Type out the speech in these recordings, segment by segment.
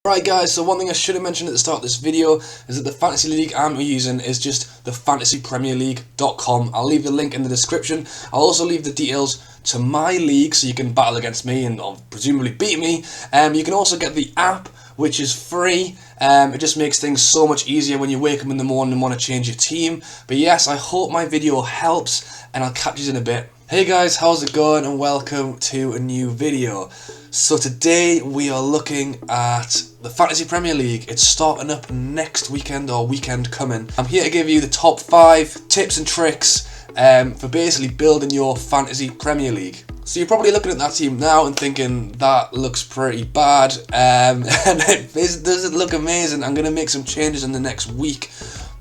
Right guys, so one thing I should have mentioned at the start of this video is that the fantasy league I'm using is just the fantasypremierleague.com. I'll leave the link in the description. I'll also leave the details to my league so you can battle against me and presumably beat me. You can also get the app, which is free. It just makes things so much easier when you wake up in the morning and want to change your team. But yes, I hope my video helps and I'll catch you in a bit. Hey guys, how's it going, and welcome to a new video. So today we are looking at the Fantasy Premier League. It's starting up next weekend or weekend coming. I'm here to give you the top 5 tips and tricks for basically building your Fantasy Premier League. So you're probably looking at that team now and thinking that looks pretty bad and it doesn't look amazing. I'm going to make some changes in the next week,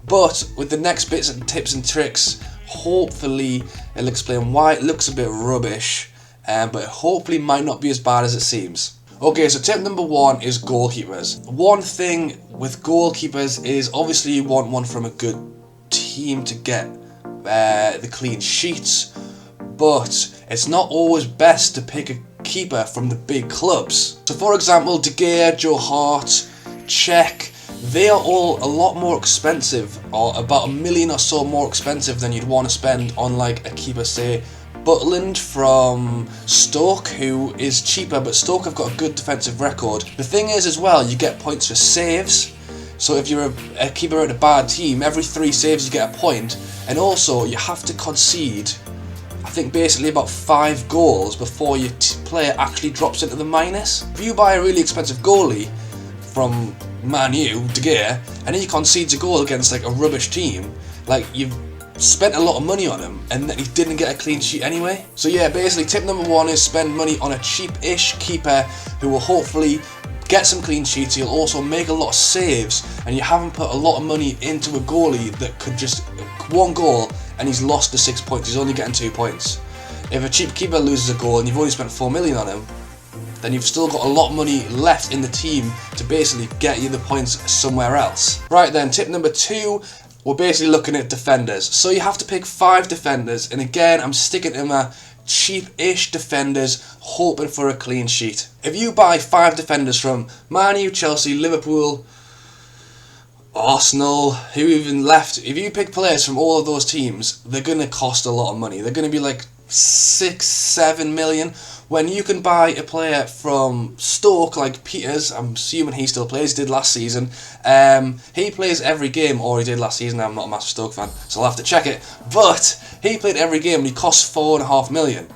but with the next bits and tips and tricks, hopefully it'll explain why it looks a bit rubbish, but it hopefully might not be as bad as it seems. Okay, so tip number 1 is goalkeepers. One thing with goalkeepers is obviously you want one from a good team to get the clean sheets, but it's not always best to pick a keeper from the big clubs. So for example, De Gea, Joe Hart, Czech, they are all a lot more expensive, or about $1 million or so more expensive than you'd want to spend on like a keeper, say Butland from Stoke, who is cheaper, but Stoke have got a good defensive record. The thing is as well, you get points for saves. So if you're a keeper at a bad team, every 3 saves you get a point, and also you have to concede, I think basically about 5 goals before your player actually drops into the minus. If you buy a really expensive goalie from Man U, De Gea, and he concedes a goal against like a rubbish team, like you've spent a lot of money on him and then he didn't get a clean sheet anyway. So yeah, basically tip number 1 is spend money on a cheap-ish keeper who will hopefully get some clean sheets. He'll also make a lot of saves, and you haven't put a lot of money into a goalie that could just 1 goal and he's lost the 6 points. He's only getting 2 points. If a cheap keeper loses a goal and you've only spent 4 million on him, then you've still got a lot of money left in the team to basically get you the points somewhere else. Right then, tip number 2, we're basically looking at defenders. So you have to pick 5 defenders, and again, I'm sticking to my cheap-ish defenders, hoping for a clean sheet. If you buy 5 defenders from Man U, Chelsea, Liverpool, Arsenal, who even left, if you pick players from all of those teams, they're going to cost a lot of money. They're going to be like 6-7 million, when you can buy a player from Stoke like Peters. I'm assuming he still plays, did last season. He plays every game, or he did last season. I'm not a massive Stoke fan, so I'll have to check it, but he played every game and he costs 4.5 million.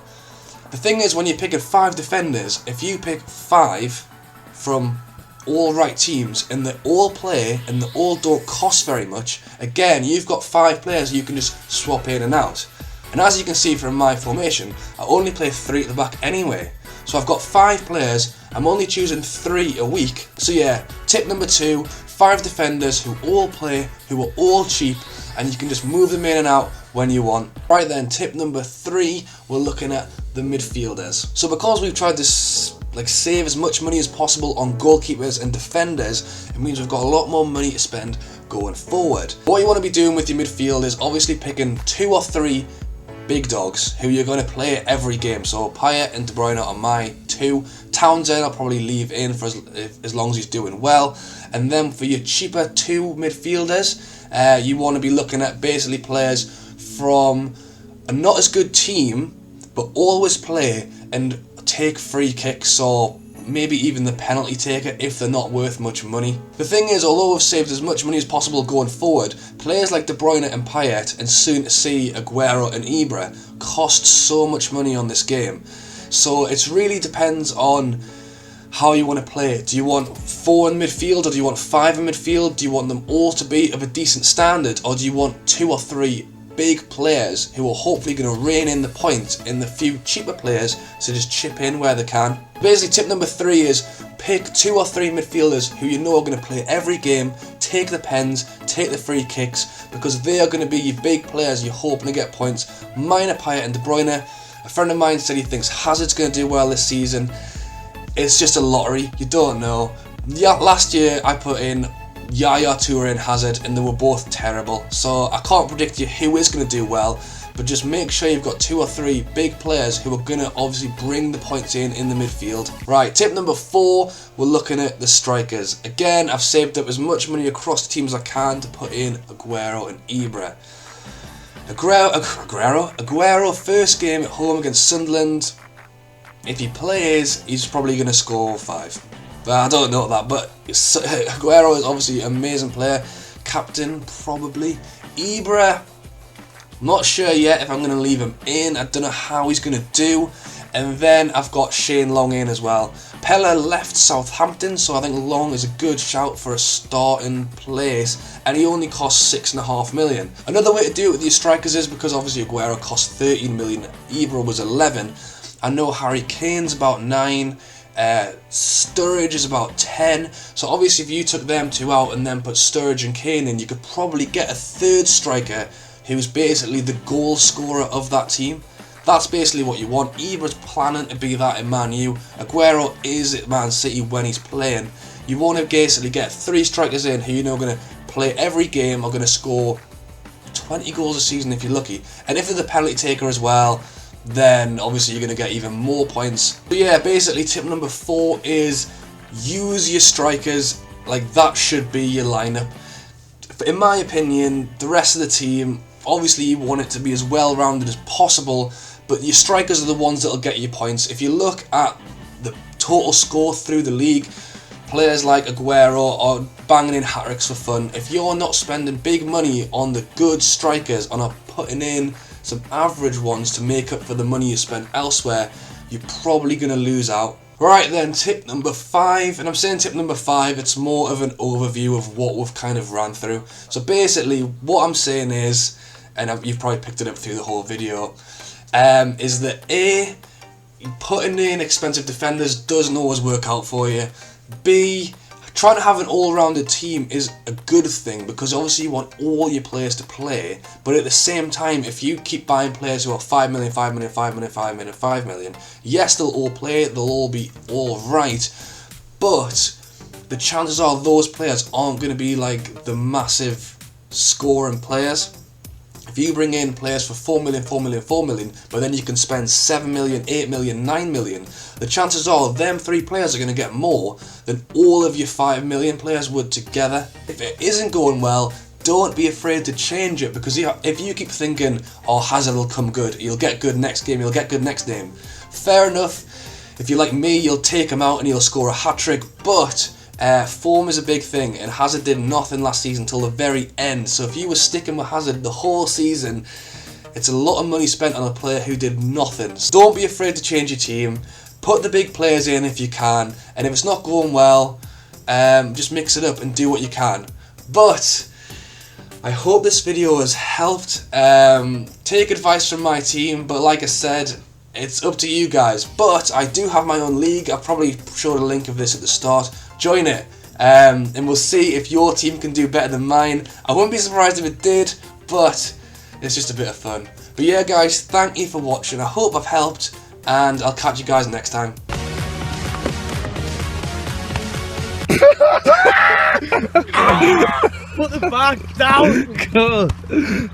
The thing is, when you're picking 5 defenders, if you pick 5 from all right teams and they all play and they all don't cost very much, again, you've got 5 players you can just swap in and out. And as you can see from my formation, I only play 3 at the back anyway. So I've got 5 players, I'm only choosing 3 a week. So yeah, tip number 2, 5 defenders who all play, who are all cheap, and you can just move them in and out when you want. Right then, tip number 3, we're looking at the midfielders. So because we've tried to save as much money as possible on goalkeepers and defenders, it means we've got a lot more money to spend going forward. What you want to be doing with your midfield is obviously picking 2 or 3 big dogs who you're going to play every game. So Payet and De Bruyne are my 2. Townsend I'll probably leave in for as long as he's doing well. And then for your cheaper 2 midfielders, you want to be looking at basically players from a not as good team, but always play and take free kicks, or maybe even the penalty taker if they're not worth much money. The thing is, although we've saved as much money as possible going forward, players like De Bruyne and Payet, and soon to see Aguero and Ibra, cost so much money on this game. So it really depends on how you want to play it. Do you want 4 in midfield, or do you want 5 in midfield? Do you want them all to be of a decent standard, or do you want 2 or 3 big players who are hopefully going to rein in the points in the few cheaper players to just chip in where they can? Basically, tip number 3 is pick 2 or 3 midfielders who you know are going to play every game, take the pens, take the free kicks, because they are going to be your big players you're hoping to get points. Mine are Payet and De Bruyne. A friend of mine said he thinks Hazard's going to do well this season. It's just a lottery, you don't know. Yeah, last year I put in Yaya Toure and Hazard, and they were both terrible, so I can't predict you who is going to do well. but just make sure you've got 2 or 3 big players who are going to obviously bring the points in the midfield. Right, tip number 4, we're looking at the strikers. Again, I've saved up as much money across the teams as I can to put in Aguero and Ibra. Aguero, first game at home against Sunderland. If he plays, he's probably going to score 5. But I don't know that, but Aguero is obviously an amazing player. Captain, probably. Ibra, not sure yet if I'm going to leave him in. I don't know how he's going to do. And then I've got Shane Long in as well. Pella left Southampton, so I think Long is a good shout for a starting place, and he only costs 6.5 million. Another way to do it with your strikers is, because obviously Aguero cost 13 million, Ibra was 11. I know Harry Kane's about 9, Sturridge is about 10, so obviously if you took them 2 out and then put Sturridge and Kane in, you could probably get a third striker who's basically the goal scorer of that team. That's basically what you want. Ibra's planning to be that in Man U. Aguero is at Man City when he's playing. You want to basically get 3 strikers in who you know are going to play every game, are going to score 20 goals a season if you're lucky. And if they're the penalty taker as well, then obviously you're going to get even more points. But yeah, basically tip number 4 is use your strikers. Like, that should be your lineup. In my opinion, the rest of the team, obviously you want it to be as well-rounded as possible, but your strikers are the ones that will get you points. If you look at the total score through the league, players like Aguero are banging in hat-tricks for fun. If you're not spending big money on the good strikers and are putting in some average ones to make up for the money you spent elsewhere, you're probably going to lose out. Right then, tip number 5, and I'm saying tip number 5, it's more of an overview of what we've kind of ran through. So basically, what I'm saying is, and you've probably picked it up through the whole video, is that A, putting in expensive defenders doesn't always work out for you. B, trying to have an all-rounded team is a good thing, because obviously you want all your players to play, but at the same time, if you keep buying players who are 5 million, 5 million, 5 million, 5 million, 5 million, yes, they'll all play, they'll all be alright, but the chances are those players aren't going to be like the massive scoring players. If you bring in players for 4 million, 4 million, 4 million, but then you can spend 7 million, 8 million, 9 million, the chances are them 3 players are going to get more than all of your 5 million players would together. If it isn't going well, don't be afraid to change it, because if you keep thinking, oh, Hazard will come good, he'll get good next game, he'll get good next game, fair enough. If you're like me, you'll take him out and he'll score a hat-trick, but form is a big thing, and Hazard did nothing last season till the very end. So if you were sticking with Hazard the whole season, it's a lot of money spent on a player who did nothing. So don't be afraid to change your team. Put the big players in if you can, and if it's not going well, just mix it up and do what you can. But I hope this video has helped. Take advice from my team, but like I said, it's up to you guys. But I do have my own league. I probably showed a link of this at the start. Join it, and we'll see if your team can do better than mine. I wouldn't be surprised if it did, but it's just a bit of fun. But yeah, guys, thank you for watching. I hope I've helped, and I'll catch you guys next time. Put the bag down!